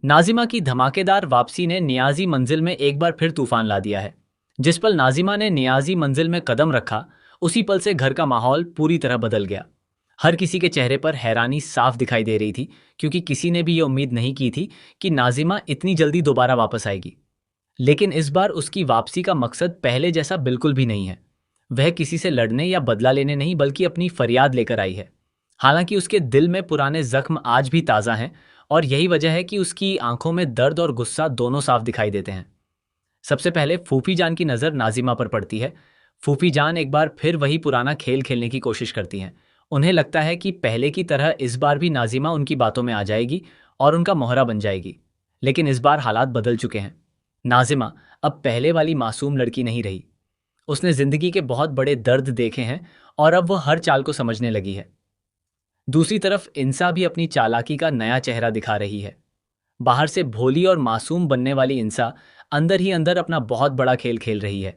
नाजिमा की धमाकेदार वापसी ने नियाजी मंजिल में एक बार फिर तूफान ला दिया है। जिस पल नाजिमा ने नियाजी मंजिल में कदम रखा, उसी पल से घर का माहौल पूरी तरह बदल गया। हर किसी के चेहरे पर हैरानी साफ दिखाई दे रही थी, क्योंकि किसी ने भी ये उम्मीद नहीं की थी कि नाजिमा इतनी जल्दी दोबारा वापस आएगी। लेकिन इस बार उसकी वापसी का मकसद पहले जैसा बिल्कुल भी नहीं है। वह किसी से लड़ने या बदला लेने नहीं, बल्कि अपनी फरियाद लेकर आई है। हालांकि उसके दिल में पुराने जख्म आज भी ताज़ा हैं, और यही वजह है कि उसकी आंखों में दर्द और गुस्सा दोनों साफ दिखाई देते हैं। सबसे पहले फूफी जान की नज़र नाजिमा पर पड़ती है। फूफी जान एक बार फिर वही पुराना खेल खेलने की कोशिश करती हैं। उन्हें लगता है कि पहले की तरह इस बार भी नाजिमा उनकी बातों में आ जाएगी और उनका मोहरा बन जाएगी। लेकिन इस बार हालात बदल चुके हैं। नाजिमा अब पहले वाली मासूम लड़की नहीं रही। उसने जिंदगी के बहुत बड़े दर्द देखे हैं, और अब वह हर चाल को समझने लगी है। दूसरी तरफ इंसा भी अपनी चालाकी का नया चेहरा दिखा रही है। बाहर से भोली और मासूम बनने वाली इंसा अंदर ही अंदर अपना बहुत बड़ा खेल खेल रही है।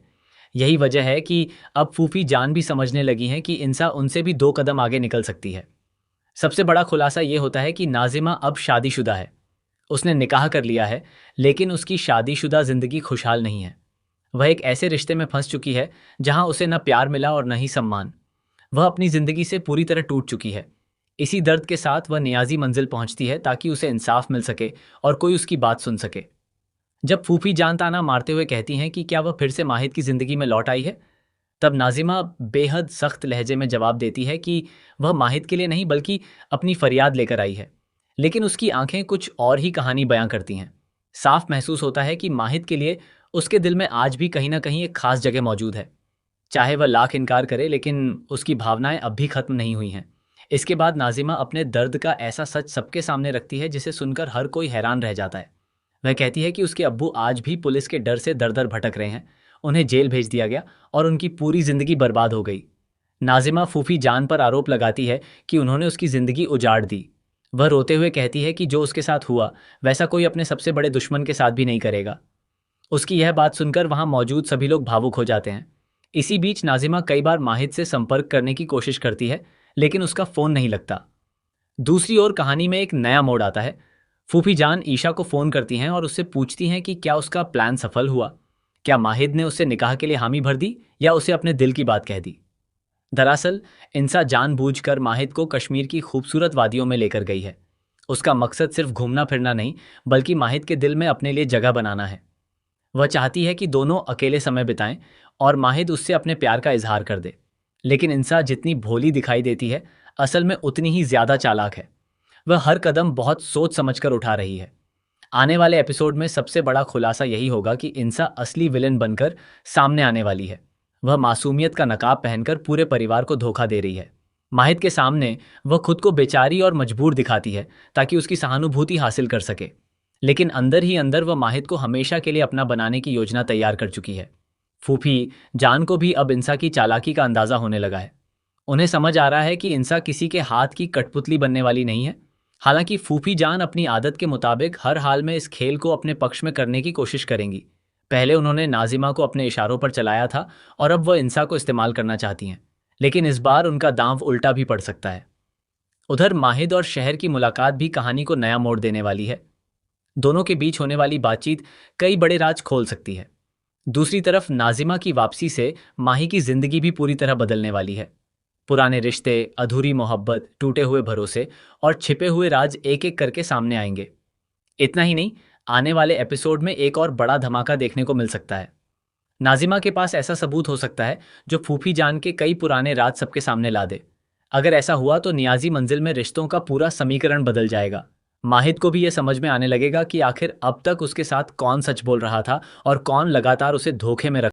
यही वजह है कि अब फूफी जान भी समझने लगी हैं कि इंसा उनसे भी 2 कदम आगे निकल सकती है। सबसे बड़ा खुलासा ये होता है कि नाजिमा अब शादीशुदा है। उसने निकाह कर लिया है, लेकिन उसकी शादीशुदा जिंदगी खुशहाल नहीं है। वह एक ऐसे रिश्ते में फंस चुकी है जहां उसे न प्यार मिला और न ही सम्मान। वह अपनी जिंदगी से पूरी तरह टूट चुकी है। इसी दर्द के साथ वह नियाजी मंजिल पहुंचती है, ताकि उसे इंसाफ मिल सके और कोई उसकी बात सुन सके। जब फूफी जान ताना मारते हुए कहती हैं कि क्या वह फिर से माहिद की जिंदगी में लौट आई है, तब नाजिमा बेहद सख्त लहजे में जवाब देती है कि वह माहिद के लिए नहीं, बल्कि अपनी फरियाद लेकर आई है। लेकिन उसकी आंखें कुछ और ही कहानी बयां करती हैं। साफ महसूस होता है कि माहिद के लिए उसके दिल में आज भी कहीं ना कहीं एक खास जगह मौजूद है। चाहे वह लाख इनकार करे, लेकिन उसकी भावनाएं अब भी खत्म नहीं हुई हैं। इसके बाद नाजिमा अपने दर्द का ऐसा सच सबके सामने रखती है जिसे सुनकर हर कोई हैरान रह जाता है। वह कहती है कि उसके अब्बू आज भी पुलिस के डर से दर दर भटक रहे हैं। उन्हें जेल भेज दिया गया और उनकी पूरी जिंदगी बर्बाद हो गई। नाजिमा फूफी जान पर आरोप लगाती है कि उन्होंने उसकी जिंदगी उजाड़ दी। वह रोते हुए कहती है कि जो उसके साथ हुआ, वैसा कोई अपने सबसे बड़े दुश्मन के साथ भी नहीं करेगा। उसकी यह बात सुनकर वहां मौजूद सभी लोग भावुक हो जाते हैं। इसी बीच नाजिमा कई बार माहिद से संपर्क करने की कोशिश करती है, लेकिन उसका फोन नहीं लगता। दूसरी ओर कहानी में एक नया मोड़ आता है। फूफी जान ईशा को फोन करती हैं और उससे पूछती हैं कि क्या उसका प्लान सफल हुआ। क्या माहिद ने उससे निकाह के लिए हामी भर दी या उसे अपने दिल की बात कह दी। दरअसल इंसा जानबूझकर माहिद को कश्मीर की खूबसूरत वादियों में लेकर गई है। उसका मकसद सिर्फ घूमना फिरना नहीं, बल्कि माहिद के दिल में अपने लिए जगह बनाना है। वह चाहती है कि दोनों अकेले समय बिताएं और माहिद उससे अपने प्यार का इजहार कर दे। लेकिन इंसा जितनी भोली दिखाई देती है, असल में उतनी ही ज्यादा चालाक है। वह हर कदम बहुत सोच समझकर उठा रही है। आने वाले एपिसोड में सबसे बड़ा खुलासा यही होगा कि इंसा असली विलेन बनकर सामने आने वाली है। वह मासूमियत का नकाब पहनकर पूरे परिवार को धोखा दे रही है। माहिद के सामने वह खुद को बेचारी और मजबूर दिखाती है, ताकि उसकी सहानुभूति हासिल कर सके। लेकिन अंदर ही अंदर वह माहिद को हमेशा के लिए अपना बनाने की योजना तैयार कर चुकी है। फूफी जान को भी अब इंसा की चालाकी का अंदाजा होने लगा है। उन्हें समझ आ रहा है कि इंसा किसी के हाथ की कठपुतली बनने वाली नहीं है। हालांकि फूफी जान अपनी आदत के मुताबिक हर हाल में इस खेल को अपने पक्ष में करने की कोशिश करेंगी। पहले उन्होंने नाजिमा को अपने इशारों पर चलाया था, और अब वह इंसा को इस्तेमाल करना चाहती हैं। लेकिन इस बार उनका दांव उल्टा भी पड़ सकता है। उधर माहिद और शहर की मुलाकात भी कहानी को नया मोड़ देने वाली है। दोनों के बीच होने वाली बातचीत कई बड़े राज खोल सकती है। दूसरी तरफ नाजिमा की वापसी से माही की जिंदगी भी पूरी तरह बदलने वाली है। पुराने रिश्ते, अधूरी मोहब्बत, टूटे हुए भरोसे और छिपे हुए राज एक एक करके सामने आएंगे। इतना ही नहीं, आने वाले एपिसोड में एक और बड़ा धमाका देखने को मिल सकता है। नाजिमा के पास ऐसा सबूत हो सकता है जो फूफी जान के कई पुराने राज सबके सामने ला दे। अगर ऐसा हुआ तो नियाजी मंजिल में रिश्तों का पूरा समीकरण बदल जाएगा। माहिद को भी यह समझ में आने लगेगा कि आखिर अब तक उसके साथ कौन सच बोल रहा था और कौन लगातार उसे धोखे में रख